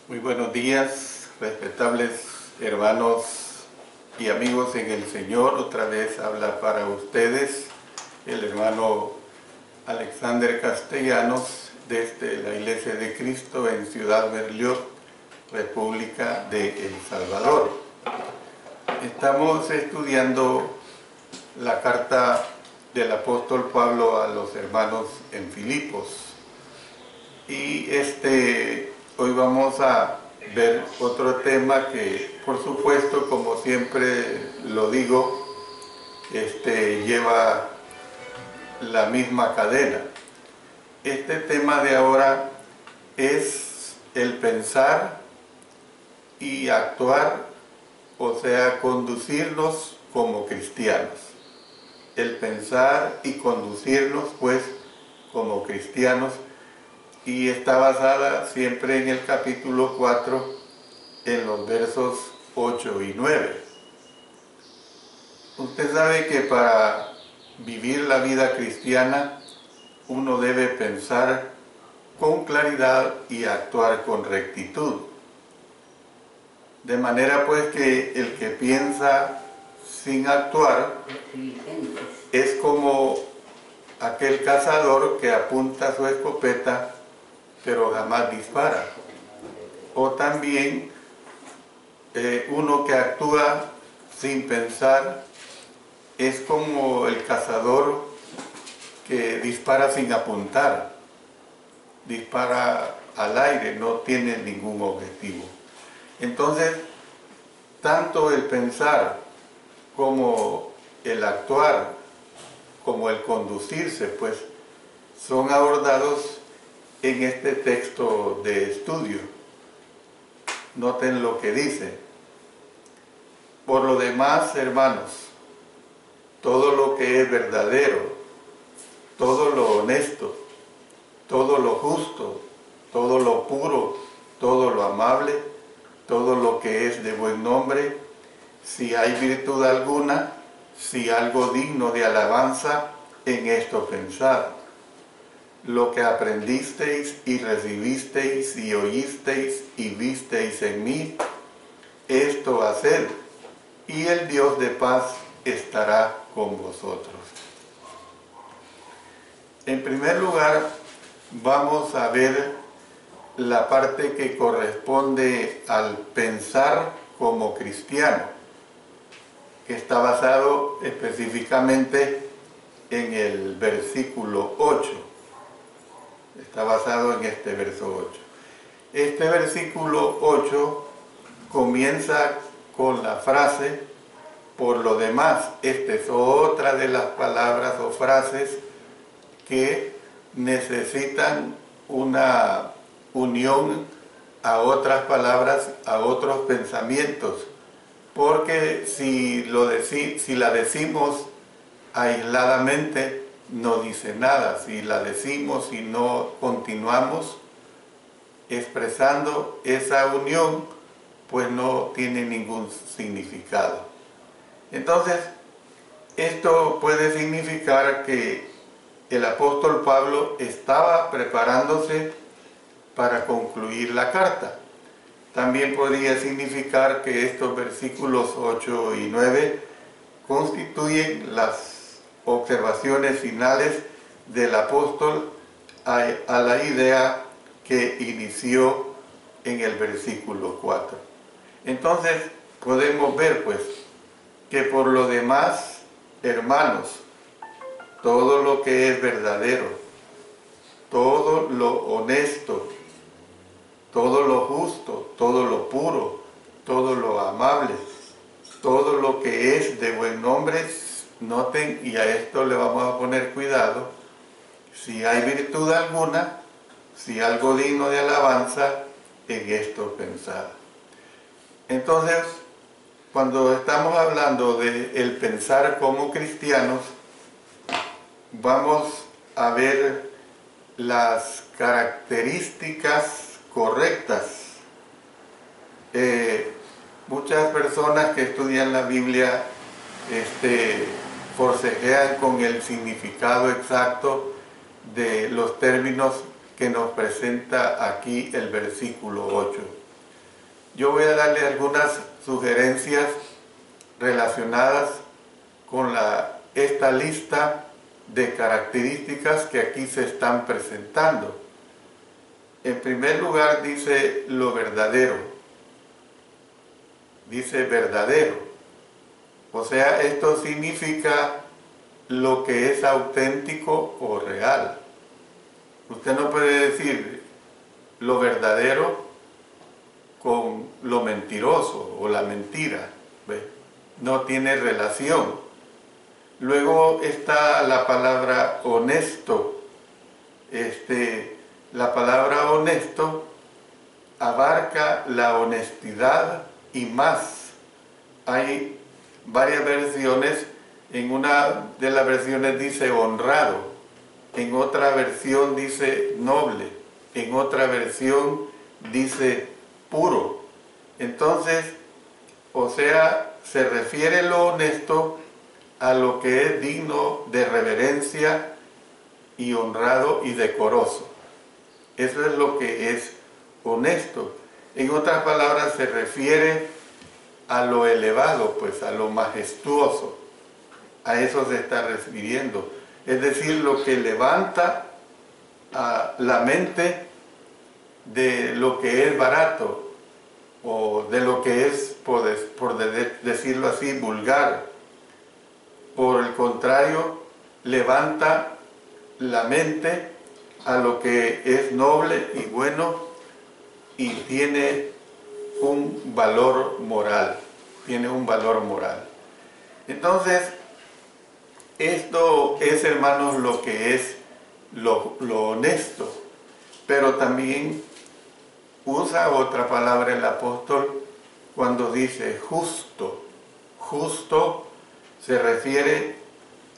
Muy buenos días, respetables hermanos y amigos en el Señor. Otra vez habla para ustedes el hermano Alexander Castellanos desde la Iglesia de Cristo en Ciudad Berlioz, República de El Salvador. Estamos estudiando la carta del apóstol Pablo a los hermanos en Filipos y hoy vamos a ver otro tema que, por supuesto, como siempre lo digo, lleva la misma cadena. Este tema de ahora es el pensar y actuar, o sea, conducirnos como cristianos. El pensar y conducirnos, pues, como cristianos. Y está basada siempre en el capítulo 4, en los versos 8 y 9. Usted sabe que para vivir la vida cristiana uno debe pensar con claridad y actuar con rectitud. De manera pues que el que piensa sin actuar es como aquel cazador que apunta su escopeta pero jamás dispara. O también uno que actúa sin pensar es como el cazador que dispara sin apuntar, dispara al aire, no tiene ningún objetivo. Entonces, tanto el pensar como el actuar, como el conducirse, pues, son abordados en este texto de estudio. Noten lo que dice: por lo demás, hermanos, todo lo que es verdadero, todo lo honesto, todo lo justo, todo lo puro, todo lo amable, todo lo que es de buen nombre, si hay virtud alguna, si algo digno de alabanza, en esto pensad. Lo que aprendisteis y recibisteis y oísteis y visteis en mí, esto haced, y el Dios de paz estará con vosotros. En primer lugar, vamos a ver la parte que corresponde al pensar como cristiano, que está basado específicamente en el versículo 8. Está basado en este verso 8. Este versículo 8 comienza con la frase, por lo demás. Esta es otra de las palabras o frases que necesitan una unión a otras palabras, a otros pensamientos, porque si la decimos aisladamente, no dice nada. Si la decimos y no continuamos expresando esa unión, pues no tiene ningún significado. Entonces, esto puede significar que el apóstol Pablo estaba preparándose para concluir la carta. También podría significar que estos versículos 8 y 9 constituyen las observaciones finales del apóstol a la idea que inició en el versículo 4. Entonces podemos ver pues que por lo demás, hermanos, todo lo que es verdadero, todo lo honesto, todo lo justo, todo lo puro, todo lo amable, todo lo que es de buen nombre. Noten, y a esto le vamos a poner cuidado, si hay virtud alguna, si algo digno de alabanza, en esto pensad. Entonces, cuando estamos hablando de el pensar como cristianos, vamos a ver las características correctas. Muchas personas que estudian la Biblia forcejean con el significado exacto de los términos que nos presenta aquí el versículo 8. Yo voy a darle algunas sugerencias relacionadas con esta lista de características que aquí se están presentando. En primer lugar dice lo verdadero, dice verdadero, o sea, esto significa lo que es auténtico o real. Usted no puede decir lo verdadero con lo mentiroso o la mentira, ¿ve? No tiene relación. Luego está la palabra honesto. La palabra honesto abarca la honestidad y más. Hay varias versiones. En una de las versiones dice honrado, en otra versión dice noble, en otra versión dice puro. Entonces, o sea, se refiere lo honesto a lo que es digno de reverencia y honrado y decoroso. Eso es lo que es honesto. En otras palabras, se refiere a lo elevado, pues a lo majestuoso. A eso se está refiriendo. Es decir, lo que levanta a la mente de lo que es barato o de lo que es, por decirlo así, vulgar. Por el contrario, levanta la mente a lo que es noble y bueno y tiene un valor moral. Tiene un valor moral. Entonces, esto es, hermanos, lo que es lo honesto. Pero también usa otra palabra el apóstol cuando dice justo. Justo se refiere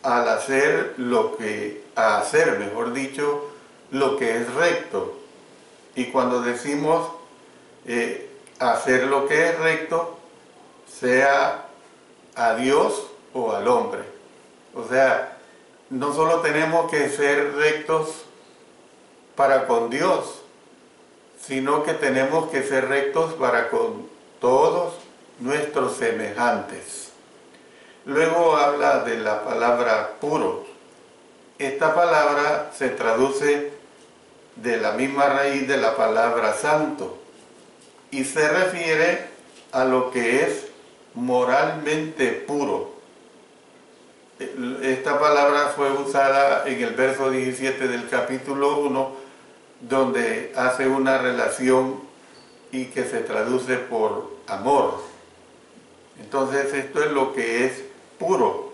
al hacer mejor dicho, lo que es recto. Y cuando decimos hacer lo que es recto, sea a Dios o al hombre. O sea, no solo tenemos que ser rectos para con Dios, sino que tenemos que ser rectos para con todos nuestros semejantes. Luego habla de la palabra puro. Esta palabra se traduce de la misma raíz de la palabra santo y se refiere a lo que es moralmente puro. Esta palabra fue usada en el verso 17 del capítulo 1, donde hace una relación y que se traduce por amor. Entonces esto es lo que es puro,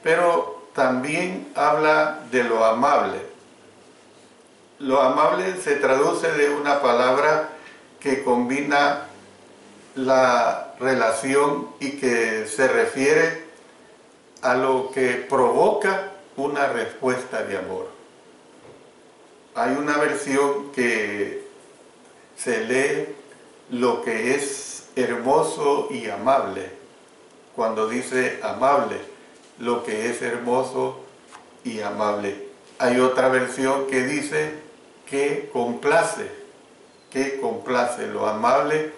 pero también habla de lo amable. Lo amable se traduce de una palabra que combina la relación y que se refiere a lo que provoca una respuesta de amor. Hay una versión que se lee lo que es hermoso y amable. Cuando dice amable, lo que es hermoso y amable. Hay otra versión que dice que complace. Lo amable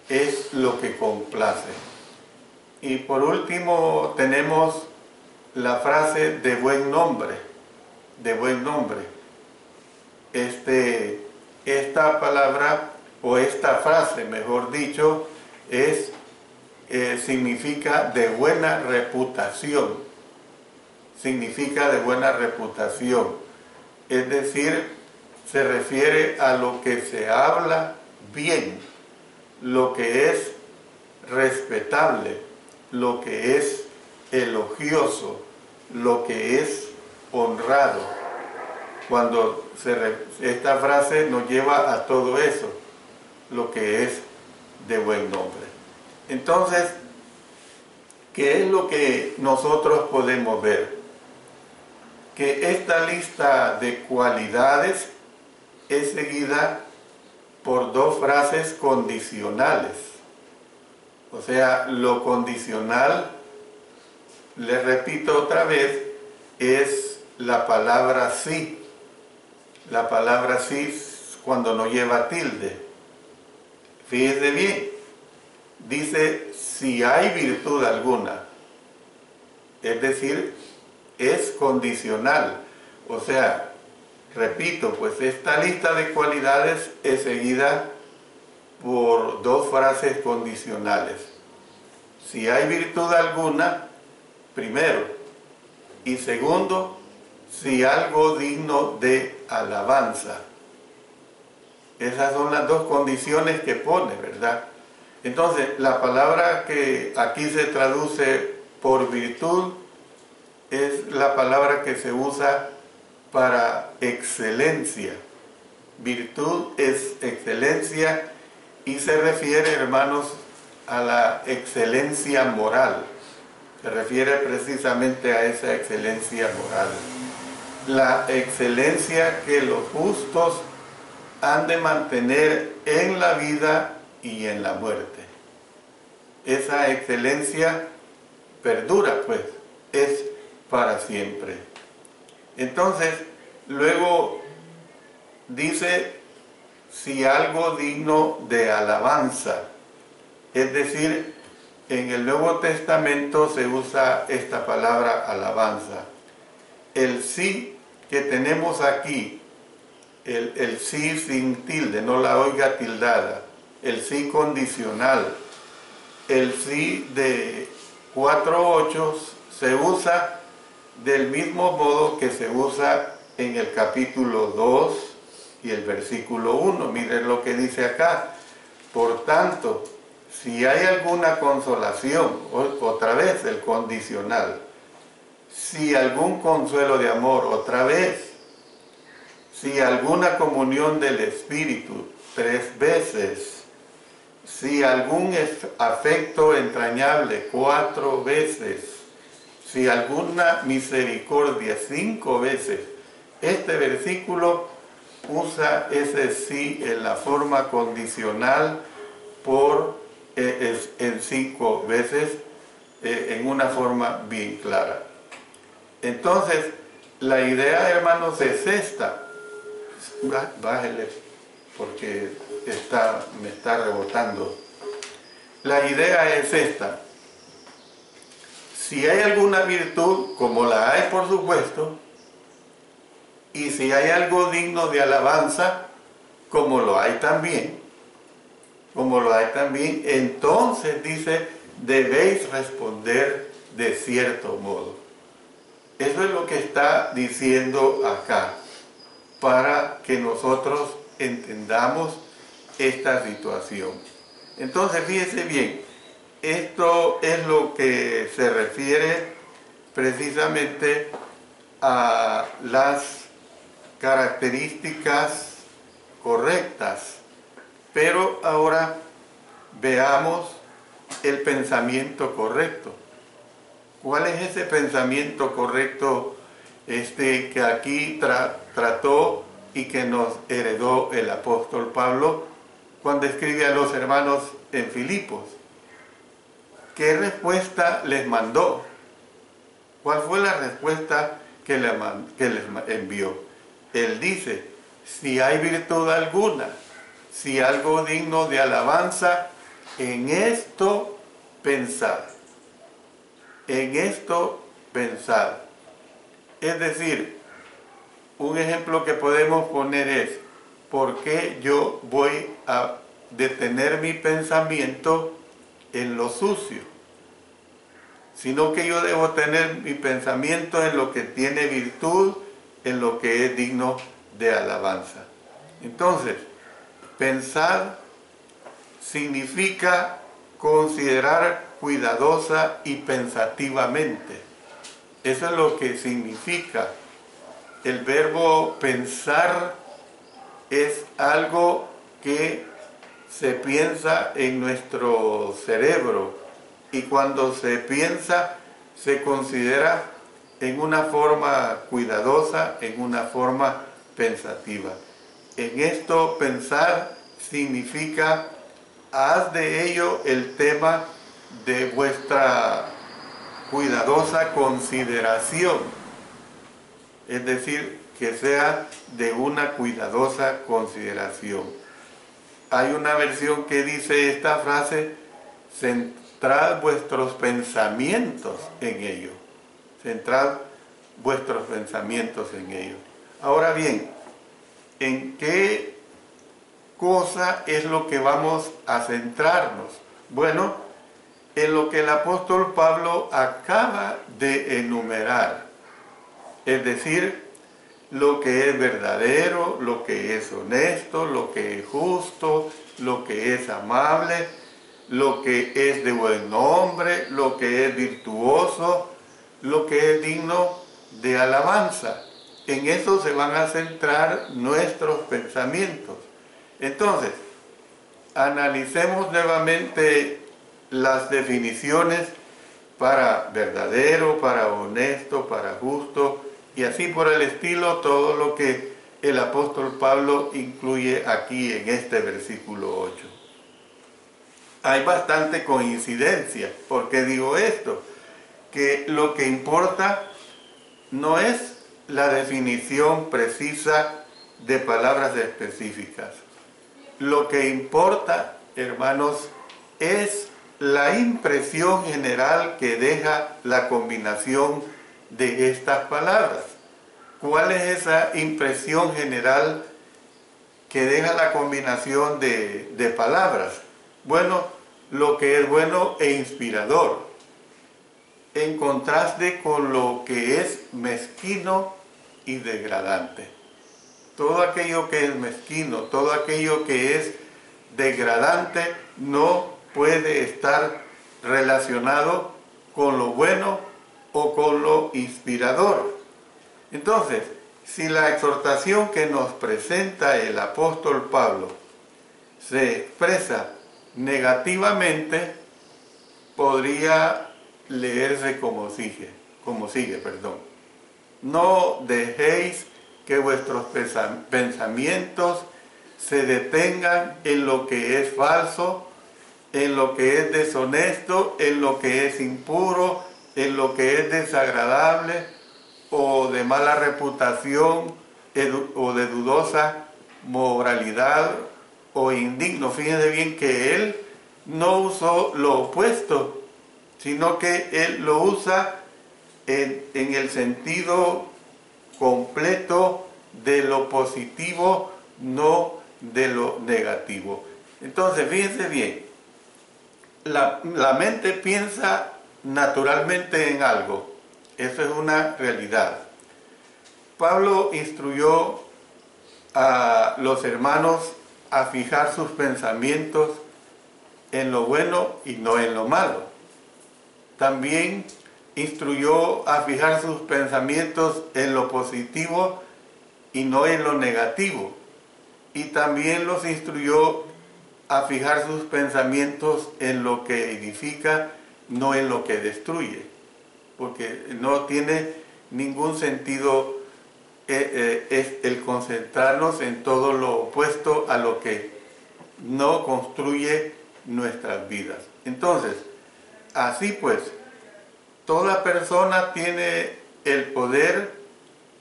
es lo que complace. Y por último tenemos la frase de buen nombre. De buen nombre. Esta palabra, o esta frase, mejor dicho, significa de buena reputación. Significa de buena reputación. Es decir, se refiere a lo que se habla bien, lo que es respetable, lo que es elogioso, lo que es honrado. Cuando esta frase nos lleva a todo eso, lo que es de buen nombre. Entonces, ¿qué es lo que nosotros podemos ver? Que esta lista de cualidades es seguida por dos frases condicionales. O sea, lo condicional, les repito otra vez, es la palabra sí. La palabra sí cuando no lleva tilde. Fíjense bien, dice si hay virtud alguna, es decir, es condicional. O sea, repito, pues esta lista de cualidades es seguida por dos frases condicionales. Si hay virtud alguna, primero, y segundo, si algo digno de alabanza. Esas son las dos condiciones que pone, ¿verdad? Entonces, la palabra que aquí se traduce por virtud es la palabra que se usa para excelencia. Virtud es excelencia y se refiere, hermanos, a la excelencia moral. Se refiere precisamente a esa excelencia moral. La excelencia que los justos han de mantener en la vida y en la muerte. Esa excelencia perdura, pues, es para siempre. Entonces, luego dice, si algo digno de alabanza, es decir, en el Nuevo Testamento se usa esta palabra alabanza. El sí que tenemos aquí, el sí sin tilde, no la oiga tildada, el sí condicional, el sí de 4/8 se usa del mismo modo que se usa en el capítulo 2 y el versículo 1. Miren lo que dice acá. Por tanto, si hay alguna consolación, otra vez el condicional, si algún consuelo de amor, otra vez, si alguna comunión del Espíritu, 3 veces, si algún afecto entrañable, 4 veces, si alguna misericordia, 5 veces. Este versículo usa ese sí en la forma condicional en 5 veces, en una forma bien clara. Entonces, la idea, hermanos, es esta. Bájele, porque me está rebotando. La idea es esta. Si hay alguna virtud, como la hay por supuesto, y si hay algo digno de alabanza, como lo hay también, entonces dice, debéis responder de cierto modo. Eso es lo que está diciendo acá, para que nosotros entendamos esta situación. Entonces, fíjese bien, esto es lo que se refiere precisamente a las características correctas. Pero ahora veamos el pensamiento correcto. ¿Cuál es ese pensamiento correcto que aquí trató y que nos heredó el apóstol Pablo cuando escribe a los hermanos en Filipos? ¿Qué respuesta les mandó? ¿Cuál fue la respuesta que les envió? Él dice, si hay virtud alguna, si algo digno de alabanza, en esto pensad. En esto pensad. Es decir, un ejemplo que podemos poner es, ¿por qué yo voy a detener mi pensamiento en lo sucio? Sino que yo debo tener mi pensamiento en lo que tiene virtud, en lo que es digno de alabanza. Entonces, pensar significa considerar cuidadosa y pensativamente. Eso es lo que significa. El verbo pensar es algo que se piensa en nuestro cerebro, y cuando se piensa se considera en una forma cuidadosa, en una forma pensativa. En esto pensar significa, haz de ello el tema de vuestra cuidadosa consideración. Es decir, que sea de una cuidadosa consideración. Hay una versión que dice esta frase, centrad vuestros pensamientos en ello. Centrad vuestros pensamientos en ello. Ahora bien, ¿en qué cosa es lo que vamos a centrarnos? Bueno, en lo que el apóstol Pablo acaba de enumerar, es decir, lo que es verdadero, lo que es honesto, lo que es justo, lo que es amable, lo que es de buen nombre, lo que es virtuoso, lo que es digno de alabanza. En eso se van a centrar nuestros pensamientos. Entonces, analicemos nuevamente las definiciones para verdadero, para honesto, para justo, y así por el estilo, todo lo que el apóstol Pablo incluye aquí en este versículo 8. Hay bastante coincidencia. ¿Por qué digo esto? Que lo que importa no es la definición precisa de palabras específicas. Lo que importa, hermanos, es la impresión general que deja la combinación de estas palabras. ¿Cuál es esa impresión general que deja la combinación de palabras? Bueno, lo que es bueno e inspirador, en contraste con lo que es mezquino y degradante. Todo aquello que es mezquino, todo aquello que es degradante no puede estar relacionado con lo bueno o con lo inspirador. Entonces, si la exhortación que nos presenta el apóstol Pablo se expresa negativamente, podría leerse como sigue, No dejéis que vuestros pensamientos se detengan en lo que es falso, en lo que es deshonesto, en lo que es impuro, en lo que es desagradable o de mala reputación o de dudosa moralidad o indigno. Fíjense bien que él no usó lo opuesto, sino que él lo usa en el sentido completo de lo positivo, no de lo negativo. Entonces, fíjense bien, la mente piensa naturalmente en algo, eso es una realidad. Pablo instruyó a los hermanos a fijar sus pensamientos en lo bueno y no en lo malo. También instruyó a fijar sus pensamientos en lo positivo y no en lo negativo. Y también los instruyó a fijar sus pensamientos en lo que edifica, no en lo que destruye. Porque no tiene ningún sentido es el concentrarnos en todo lo opuesto a lo que no construye nuestras vidas. Entonces, así pues, toda persona tiene el poder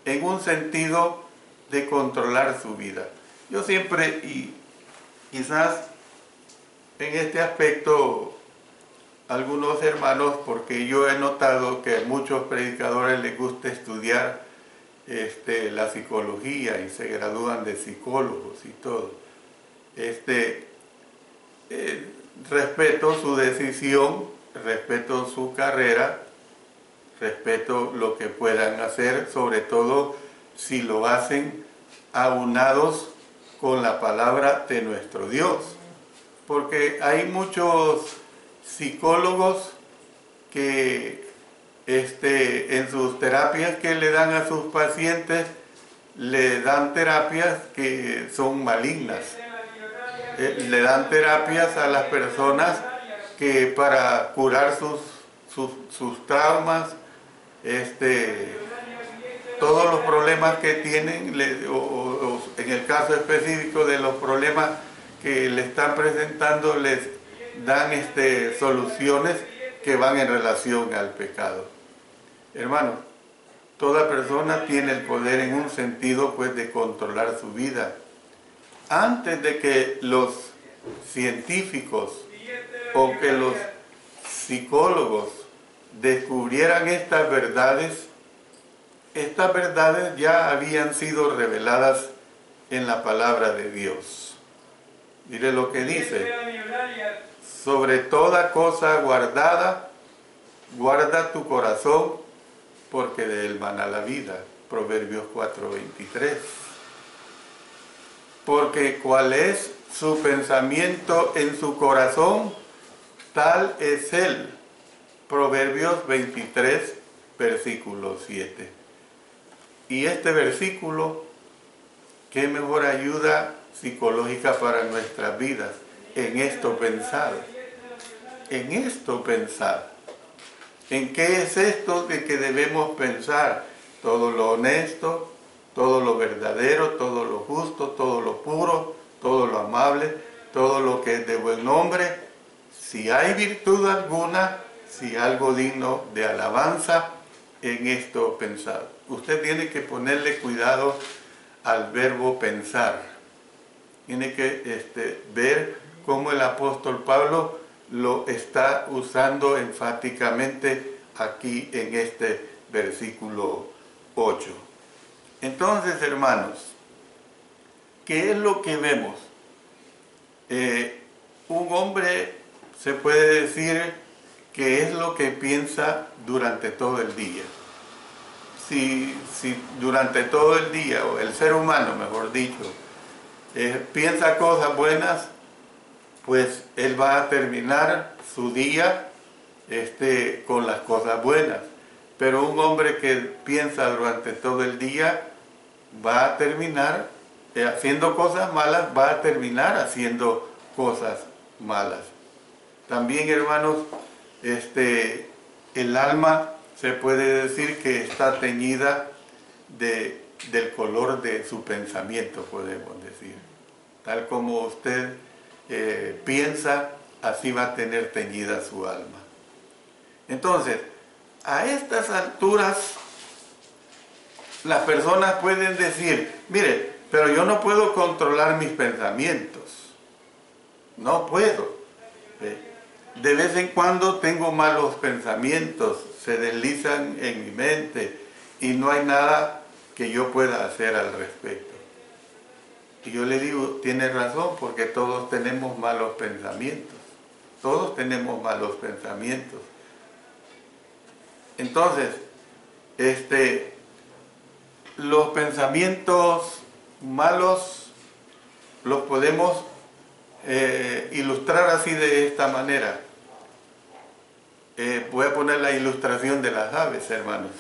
en un sentido de controlar su vida. Yo siempre, y quizás en este aspecto, algunos hermanos, porque yo he notado que a muchos predicadores les gusta estudiar la psicología y se gradúan de psicólogos y todo. Respeto su decisión, respeto su carrera, respeto lo que puedan hacer, sobre todo si lo hacen aunados con la palabra de nuestro Dios. Porque hay muchos psicólogos que en sus terapias que le dan a sus pacientes, le dan terapias que son malignas. Le dan terapias a las personas que para curar sus traumas, todos los problemas que tienen, o en el caso específico de los problemas que le están presentando, les dan soluciones que van en relación al pecado. Hermanos, toda persona tiene el poder en un sentido pues de controlar su vida. Antes de que los científicos o que los psicólogos descubrieran estas verdades ya habían sido reveladas en la palabra de Dios. Mire lo que dice: sobre toda cosa guardada, guarda tu corazón, porque de él mana la vida. Proverbios 4:23. Porque cuál es su pensamiento en su corazón, tal es él. Proverbios 23, versículo 7. Y este versículo, qué mejor ayuda psicológica para nuestras vidas. En esto pensar. En esto pensar. ¿En qué es esto de que debemos pensar? Todo lo honesto, todo lo verdadero, todo lo justo, todo lo puro, todo lo amable, todo lo que es de buen nombre. Si hay virtud alguna, si algo digno de alabanza, en esto pensar. Usted tiene que ponerle cuidado al verbo pensar. Tiene que ver cómo el apóstol Pablo lo está usando enfáticamente aquí en este versículo 8. Entonces, hermanos, ¿qué es lo que vemos? Un hombre se puede decir que es lo que piensa durante todo el día. Si durante todo el día, o el ser humano, mejor dicho, piensa cosas buenas, pues él va a terminar su día con las cosas buenas. Pero un hombre que piensa durante todo el día va a terminar haciendo cosas malas, va a terminar haciendo cosas malas. También, hermanos, el alma se puede decir que está teñida del color de su pensamiento, podemos decir. Tal como usted piensa, así va a tener teñida su alma. Entonces, a estas alturas, las personas pueden decir: mire, pero yo no puedo controlar mis pensamientos. No puedo. De vez en cuando tengo malos pensamientos, se deslizan en mi mente y no hay nada que yo pueda hacer al respecto. Y yo le digo: tiene razón, porque todos tenemos malos pensamientos. Todos tenemos malos pensamientos. Entonces, los pensamientos malos los podemos ilustrar así, de esta manera. Voy a poner la ilustración de las aves, hermanos.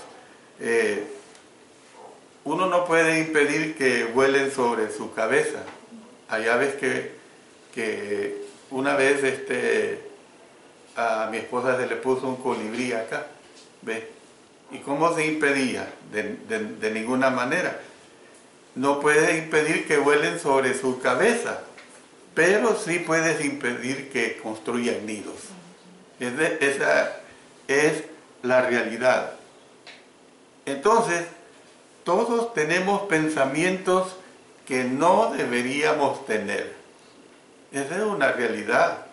Uno no puede impedir que vuelen sobre su cabeza. Hay aves que una vez a mi esposa se le puso un colibrí acá, ¿ve? ¿Y cómo se impedía? De ninguna manera. No puedes impedir que vuelen sobre su cabeza, pero sí puedes impedir que construyan nidos. Esa es la realidad. Entonces, todos tenemos pensamientos que no deberíamos tener. Esa es una realidad.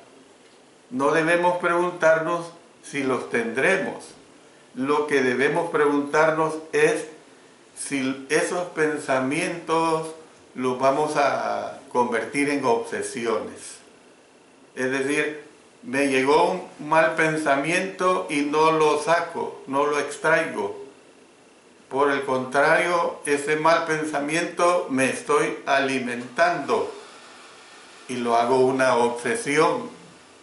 No debemos preguntarnos si los tendremos. Lo que debemos preguntarnos es si esos pensamientos los vamos a convertir en obsesiones. Es decir, me llegó un mal pensamiento y no lo saco, no lo extraigo. Por el contrario, ese mal pensamiento me estoy alimentando y lo hago una obsesión.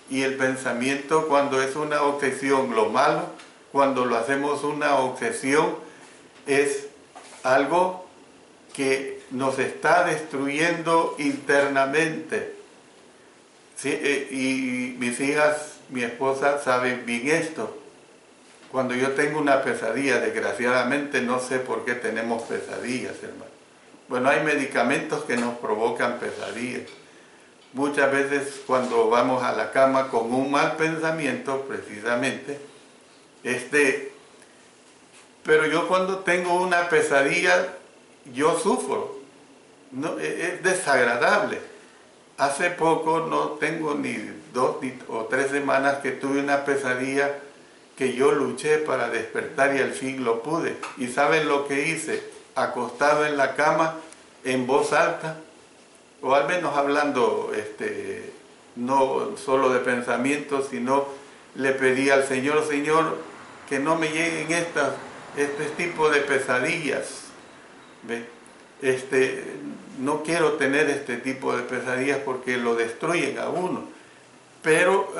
Y el pensamiento, cuando es una obsesión, lo malo, cuando lo hacemos una obsesión, es algo que nos está destruyendo internamente. Sí, y mis hijas, mi esposa, saben bien esto. Cuando yo tengo una pesadilla, desgraciadamente no sé por qué tenemos pesadillas, hermano. Bueno, hay medicamentos que nos provocan pesadillas. Muchas veces cuando vamos a la cama con un mal pensamiento, precisamente, pero yo cuando tengo una pesadilla, yo sufro. No, es desagradable. Hace poco, no tengo ni 2 o 3 semanas que tuve una pesadilla que yo luché para despertar y al fin lo pude. ¿Y saben lo que hice? Acostado en la cama, en voz alta, o al menos hablando, no solo de pensamientos, sino le pedí al Señor, Señor, que no me lleguen este tipo de pesadillas. ¿Ve? No quiero tener este tipo de pesadillas porque lo destruyen a uno. Pero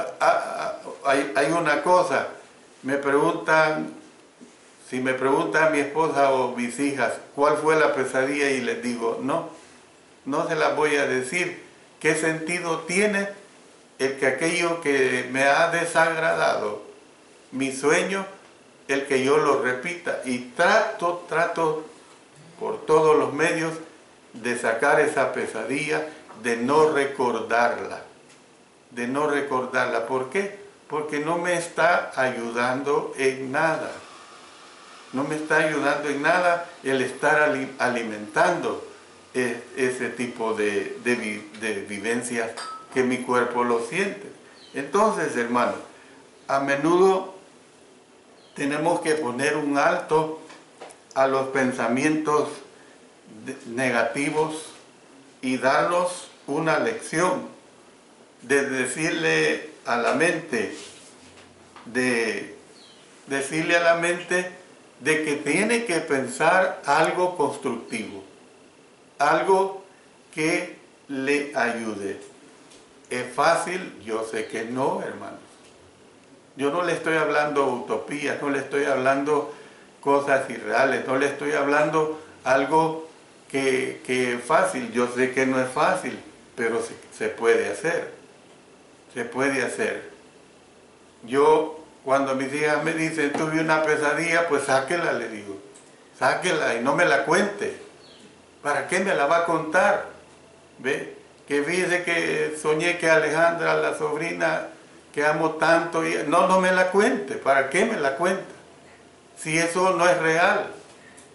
hay una cosa, si me preguntan mi esposa o mis hijas cuál fue la pesadilla y les digo, no se las voy a decir. ¿Qué sentido tiene el que aquello que me ha desagradado, mi sueño, el que yo lo repita? Y trato por todos los medios de sacar esa pesadilla, de no recordarla. ¿Por qué? Porque no me está ayudando en nada. No me está ayudando en nada el estar alimentando ese tipo de vivencias que mi cuerpo lo siente. Entonces, hermanos, a menudo tenemos que poner un alto a los pensamientos negativos y darnos una lección de decirle a la mente, de que tiene que pensar algo constructivo, algo que le ayude. ¿Es fácil? Yo sé que no, hermanos. Yo no le estoy hablando utopías, no le estoy hablando cosas irreales, no le estoy hablando algo que es fácil. Yo sé que no es fácil, pero se puede hacer. Se puede hacer. Yo, cuando mis hijas me dicen, tuve una pesadilla, pues sáquela, le digo. Sáquela y no me la cuente. ¿Para qué me la va a contar? ¿Ve? Que fíjese que soñé que Alejandra, la sobrina que amo tanto, no me la cuente. ¿Para qué me la cuenta? Si eso no es real.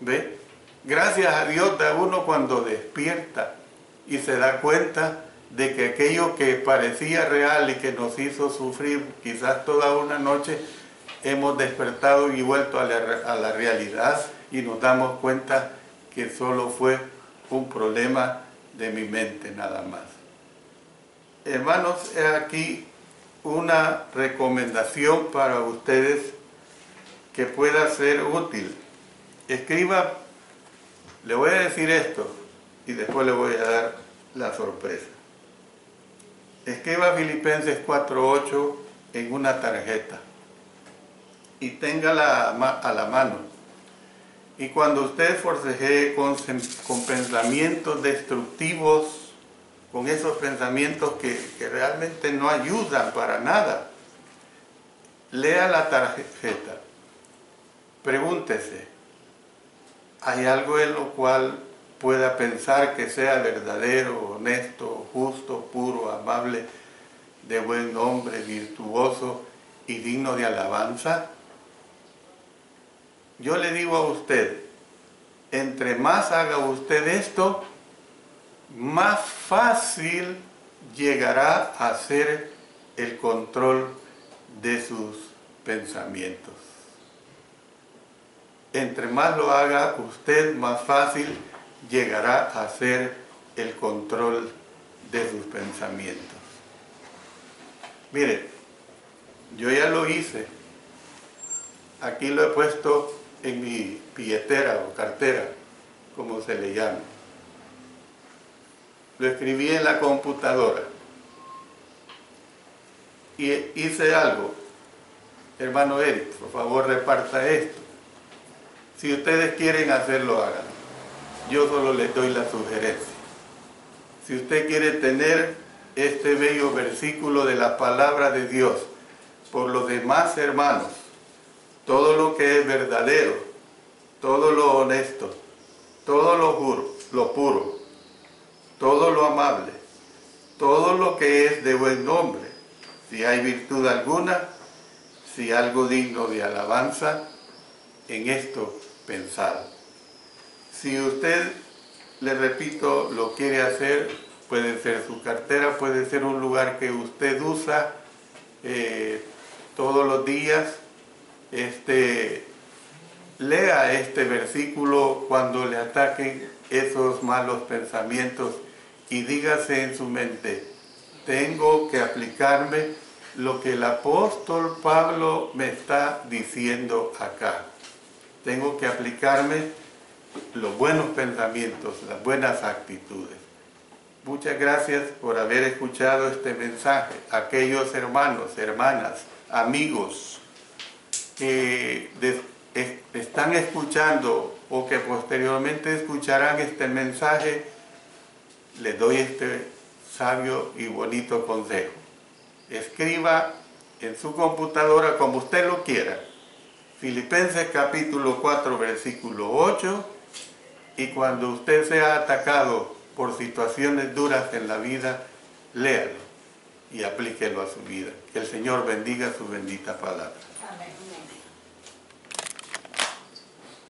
¿Ve? Gracias a Dios da uno cuando despierta y se da cuenta de que aquello que parecía real y que nos hizo sufrir quizás toda una noche, hemos despertado y vuelto a la realidad y nos damos cuenta que solo fue un problema de mi mente nada más. Hermanos, he aquí una recomendación para ustedes que pueda ser útil. Escriba, le voy a decir esto y después le voy a dar la sorpresa. Escriba Filipenses 4:8 en una tarjeta y téngala a la mano. Y cuando usted forcejee con pensamientos destructivos, con esos pensamientos que realmente no ayudan para nada, lea la tarjeta. Pregúntese, ¿hay algo en lo cual pueda pensar que sea verdadero, honesto, justo, puro, amable, de buen nombre, virtuoso y digno de alabanza? Yo le digo a usted, entre más haga usted esto, más fácil llegará a ser el control de sus pensamientos. Entre más lo haga usted, más fácil llegará a ser el control de sus pensamientos. Mire, yo ya lo hice. Aquí lo he puesto en mi billetera o cartera, como se le llama. Lo escribí en la computadora. Y hice algo. Hermano Eric, por favor reparta esto. Si ustedes quieren hacerlo, háganlo. Yo solo les doy la sugerencia. Si usted quiere tener este bello versículo de la palabra de Dios por los demás hermanos, todo lo que es verdadero, todo lo honesto, todo lo puro, todo lo amable, todo lo que es de buen nombre, si hay virtud alguna, si algo digno de alabanza, en esto pensar. Si usted, le repito, lo quiere hacer, puede ser su cartera, puede ser un lugar que usted usa todos los días. Lea este versículo cuando le ataquen esos malos pensamientos y dígase en su mente: tengo que aplicarme lo que el apóstol Pablo me está diciendo acá. Tengo que aplicarme los buenos pensamientos, las buenas actitudes. Muchas gracias por haber escuchado este mensaje. Aquellos hermanos, hermanas, amigos que están escuchando o que posteriormente escucharán este mensaje, les doy este sabio y bonito consejo. Escriba en su computadora, como usted lo quiera, Filipenses capítulo 4, versículo 8, y cuando usted sea atacado por situaciones duras en la vida, léalo y aplíquelo a su vida. Que el Señor bendiga su bendita palabra. Amén.